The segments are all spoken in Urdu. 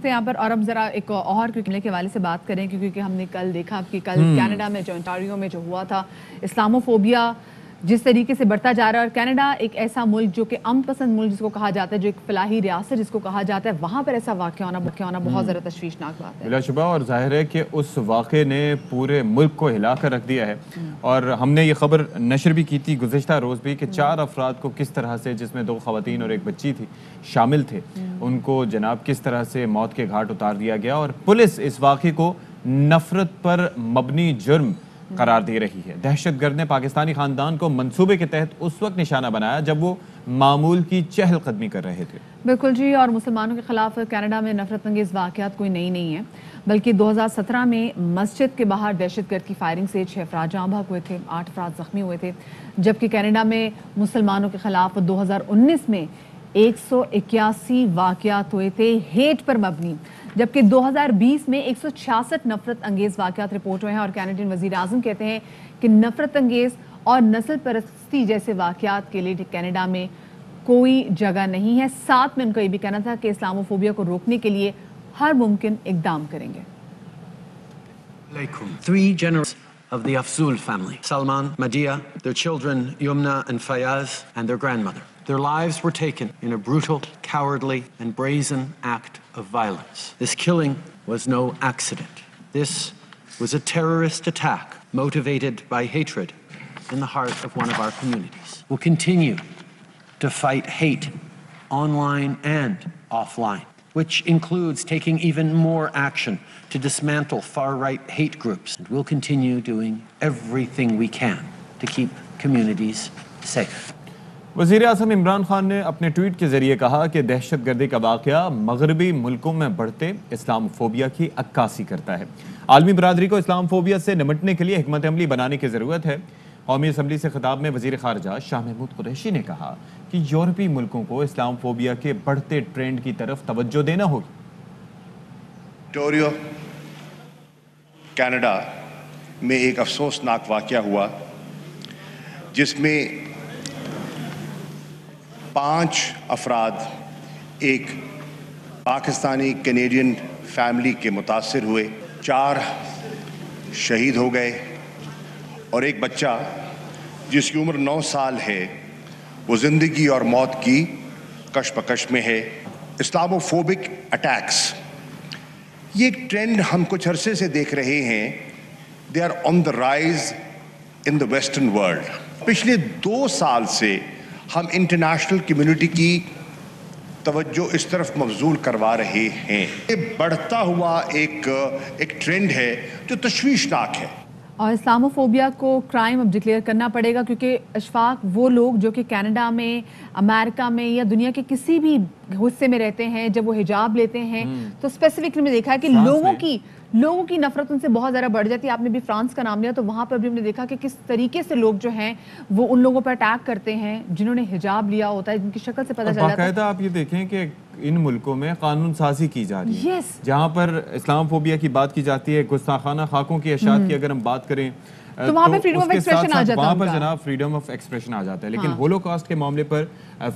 تو یہاں پر اور اب ذرا ایک اور کرکٹ کے حوالے سے بات کریں کیونکہ ہم نے کل دیکھا کہ کل کینیڈا میں جو انٹاریو میں جو ہوا تھا اسلاموفوبیا جس طریقے سے بڑھتا جا رہا ہے، اور کینیڈا ایک ایسا ملک جو کہ امن پسند ملک جس کو کہا جاتا ہے، جو ایک فلاحی ریاست جس کو کہا جاتا ہے، وہاں پر ایسا واقعہ ہونا بہت زیادہ تشویشناک بات ہے۔ بلا شبہ، اور ظاہر ہے کہ اس واقعے نے پورے ملک کو ہلا کر رکھ دیا ہے، اور ہم نے یہ خبر نشر بھی کی تھی گزشتہ روز بھی کہ 4 افراد کو کس طرح سے، جس میں 2 خواتین اور 1 بچی تھی شامل تھے، ان کو جناب کس طرح سے موت کے گھاٹ اتار دیا گیا، اور پولیس اس واقعے کو نفرت پر مبنی جرم قرار دے رہی ہے۔ دہشت گرد نے پاکستانی خاندان کو منصوبے کے تحت اس وقت نشانہ بنایا جب وہ معمول کی چہل قدمی کر رہے تھے۔ بالکل جی، اور مسلمانوں کے خلاف کینیڈا میں نفرت انگیز واقعات کوئی نئی نہیں ہیں، بلکہ 2017 میں مسجد کے باہر دہشت گرد کی فائرنگ سے 6 افراد جاں بحق ہوئے تھے، 8 افراد زخمی ہوئے تھے، جبکہ کینیڈا میں مسلمانوں کے خلاف 2019 میں 181 واقعات ہوئے تھے ہیٹ پر مبنی، جبکہ 2020 میں 166 نفرت انگیز واقعات رپورٹ ہوئے ہیں، اور کینیڈین وزیر اعظم کہتے ہیں کہ نفرت انگیز اور نسل پرستی جیسے واقعات کے لیے کینیڈا میں کوئی جگہ نہیں ہے۔ ساتھ میں ان کا یہ بھی کہنا تھا کہ اسلاموفوبیا کو روکنے کے لیے ہر ممکن اقدام کریں گے۔ 3 generals of the Afzul family, Salman, Madia, their children Yumna and Fayaz, and their grandmother. Their lives were taken in a brutal, cowardly, and brazen act of violence. This killing was no accident. This was a terrorist attack motivated by hatred in the heart of one of our communities. We'll continue to fight hate online and offline, which includes taking even more action to dismantle far-right hate groups. And we'll continue doing everything we can to keep communities safe. وزیر اعظم عمران خان نے اپنے ٹویٹ کے ذریعے کہا کہ دہشت گردی کا واقعہ مغربی ملکوں میں بڑھتے اسلام فوبیا کی عکاسی کرتا ہے۔ عالمی برادری کو اسلام فوبیا سے نمٹنے کے لیے حکمت عملی بنانے کی ضرورت ہے۔ قومی اسمبلی سے خطاب میں وزیر خارجہ شاہ محمود قریشی نے کہا کہ یورپی ملکوں کو اسلام فوبیا کے بڑھتے ٹرینڈ کی طرف توجہ دینا ہوگی۔ انٹاریو کینیڈا میں ایک افسوسناک واقعہ ہوا جس میں 5 افراد ایک پاکستانی کینیڈین فیملی کے متاثر ہوئے، 4 شہید ہو گئے، اور ایک بچہ جس کی عمر 9 سال ہے وہ زندگی اور موت کی کشمکش میں ہے۔ اسلاموفوبک اٹیکس یہ ایک ٹرینڈ ہم کچھ عرصے سے دیکھ رہے ہیں، they are on the rise in the western world. پچھلے 2 سال سے ہم انٹرنیشنل کمیونٹی کی توجہ اس طرف مبذول کروا رہے ہیں۔ یہ بڑھتا ہوا ایک ٹرینڈ ہے جو تشویشناک ہے، اور اسلاموفوبیا کو کرائم اب ڈکلیئر کرنا پڑے گا، کیونکہ اشفاق وہ لوگ جو کہ کینیڈا میں، امریکہ میں یا دنیا کے کسی بھی حصے میں رہتے ہیں، جب وہ حجاب لیتے ہیں تو اسپیسیفکلی میں دیکھا ہے کہ لوگوں کی نفرت ان سے بہت زیادہ بڑھ جاتی ہے۔ آپ نے بھی فرانس کا نام لیا تو وہاں پر بھی ہم نے دیکھا کہ کس طریقے سے لوگ جو ہیں وہ ان لوگوں پر اٹیک کرتے ہیں جنہوں نے حجاب لیا ہوتا ہے، جن کی شکل سے پتہ چل جاتا ہے۔ باقاعدہ آپ یہ دیکھیں کہ ان ملکوں میں قانون سازی کی جا رہی ہے، جہاں پر اسلام فوبیا کی بات کی جاتی ہے، گستاخانہ خاکوں کی اشاعت کی اگر ہم بات کریں تو وہاں پہ فریڈم آف ایکسپریشن آ جاتا ہے، وہاں پر جناب فریڈم آف ایکسپریشن آ جاتا ہے، لیکن ہولوکاسٹ کے معاملے پر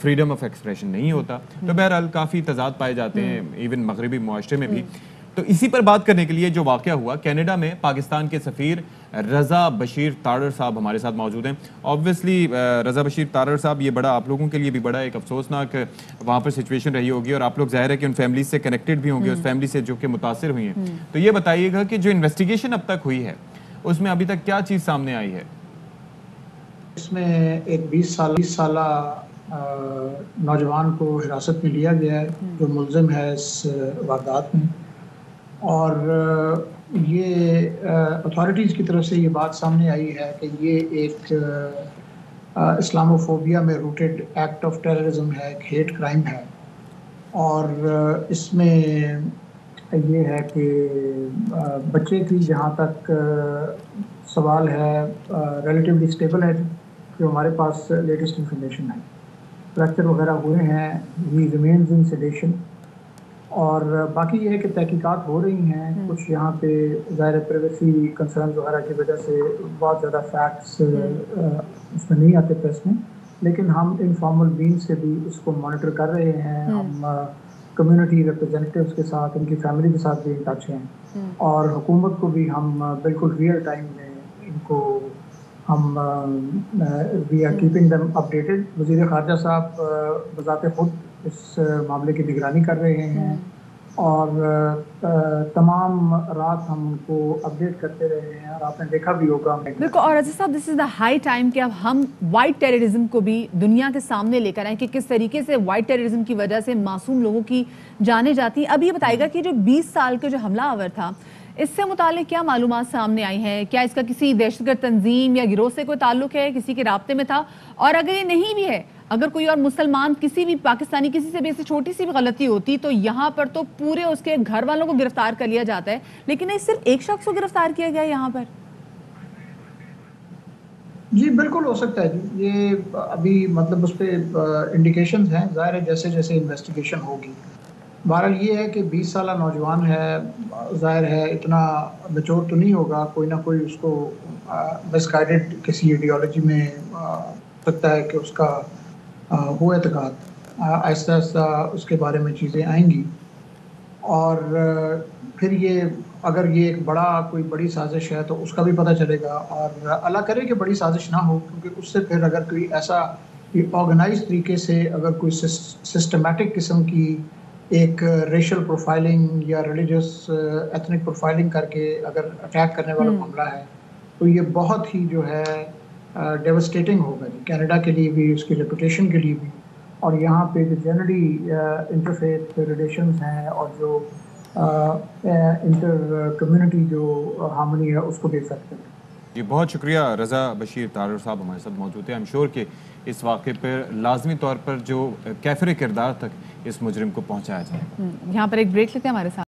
فریڈم آف ایکسپریشن نہیں ہوتا۔ تو بہرحال کافی تضاد پائے جاتے ہیں ایون مغربی معاشرے میں بھی۔ تو اسی پر بات کرنے کے لیے جو واقعہ ہوا کینیڈا میں، پاکستان کے سفیر رضا بشیر تارڑ صاحب ہمارے ساتھ موجود ہیں۔ آبویسلی رضا بشیر تارڑ صاحب، یہ بڑا آپ لوگوں کے لیے بھی بڑا ایک افسوسناک وہاں پر سچویشن رہی ہوگی، اور آپ لوگ ظاہر ہے کہ ان فیملیز سے کنیکٹڈ بھی ہوں گے، اس فیملی سے جو کہ متاثر ہوئی ہیں۔ تو یہ بتائیے گا کہ جو انویسٹیگیشن اب تک ہوئی ہے اس میں ابھی تک کیا چیز سامنے آئی ہے؟ اس میں ایک 20 سالہ نوجوان کو حراست میں لیا گیا ہے جو ملزم ہے اس واردات میں، اور یہ اتھارٹیز کی طرف سے یہ بات سامنے آئی ہے کہ یہ ایک اسلاموفوبیا میں روٹڈ ایکٹ آف ٹیررزم ہے، ایک ہیٹ کرائم ہے، اور اس میں یہ ہے کہ بچے کی جہاں تک سوال ہے ریلیٹیولی اسٹیبل ہے، جو ہمارے پاس لیٹسٹ انفارمیشن ہے، فریکچر وغیرہ ہوئے ہیں، ہی ریمینز ان سیڈیشن، اور باقی یہ ہے کہ تحقیقات ہو رہی ہیں۔ کچھ یہاں پہ ظاہر پریویسی کنسرنز وغیرہ کی وجہ سے بہت زیادہ فیکٹس اس میں نہیں آتے پریس میں، لیکن ہم انفارمل مینس سے بھی اس کو مانیٹر کر رہے ہیں۔ ہم کمیونٹی ریپرزینٹیوز کے ساتھ، ان کی فیملی کے ساتھ بھی ان ٹچ ہیں، اور حکومت کو بھی ہم بالکل ریئل ٹائم میں ان کو ہم we are keeping them updated. وزیر خارجہ صاحب بذات خود اس معاملے کی نگرانی کر رہے ہیں، اور تمام رات ہم ان کو اپڈیٹ کرتے رہے ہیں، اور آپ نے دیکھا بھی ہوگا. بالکل. اور عزیز صاحب، دس از دا ہائی ٹائم کہ اب ہم وائٹ ٹیررزم کو بھی دنیا کے سامنے لے کر آئیں کہ کس طریقے سے وائٹ ٹیررزم کی وجہ سے معصوم لوگوں کی جانیں جاتی ہیں. اب یہ بتائے گا کہ جو 20 سال کے جو حملہ آور تھا، اس سے متعلق کیا معلومات سامنے آئی ہیں؟ کیا اس کا کسی دہشت گرد تنظیم یا گروہ سے کوئی تعلق ہے، کسی کے رابطے میں تھا؟ اور اگر یہ نہیں بھی ہے، اگر کوئی اور مسلمان کسی بھی پاکستانی کسی سے بھی ایسی چھوٹی سی بھی غلطی ہوتی تو یہاں پر تو پورے اس کے گھر والوں کو گرفتار کر لیا جاتا ہے، لیکن نہیں، صرف ایک شخص کو گرفتار کیا گیا یہاں پر. جی بالکل ہو سکتا ہے جی. یہ ابھی مطلب اس پہ انڈیکیشنز ہیں، ظاہر ہے جیسے جیسے انویسٹیگیشن ہوگی. بہرحال یہ ہے کہ 20 سالہ نوجوان ہے، ظاہر ہے اتنا میچور تو نہیں ہوگا، کوئی نہ کوئی اس کو مس گائیڈڈ کسی ایڈیالوجی میں سکتا ہے کہ اس کا ہو اعتقاد. آہستہ آہستہ اس کے بارے میں چیزیں آئیں گی، اور پھر یہ اگر یہ ایک کوئی بڑی سازش ہے تو اس کا بھی پتہ چلے گا. اور اللہ کرے کہ بڑی سازش نہ ہو، کیونکہ اس سے پھر اگر کوئی ایسا آرگنائز طریقے سے اگر کوئی سسٹمیٹک قسم کی ایک ریشل پروفائلنگ یا ریلیجس ایتھنک پروفائلنگ کر کے اگر اٹیک کرنے والا معاملہ ہے تو یہ بہت ہی جو ہے ڈیوسٹیٹنگ ہوگا جی، کینیڈا کے لیے بھی، اس کی ریپوٹیشن کے لیے بھی، اور یہاں پہ جو جنرلی انٹرفیتھ ریلیشنز ہیں اور جو انٹر کمیونٹی جو ہارمنی ہے اس کو دیکھ سکتے ہیں. جی بہت شکریہ رضا بشیر تارڑ صاحب ہمارے ساتھ موجود ہیں. ہم شور کہ اس واقعے پر لازمی طور پر جو کیفر کردار تک اس مجرم کو پہنچایا جائے. یہاں پر ایک بریک لیتے ہیں ہمارے ساتھ.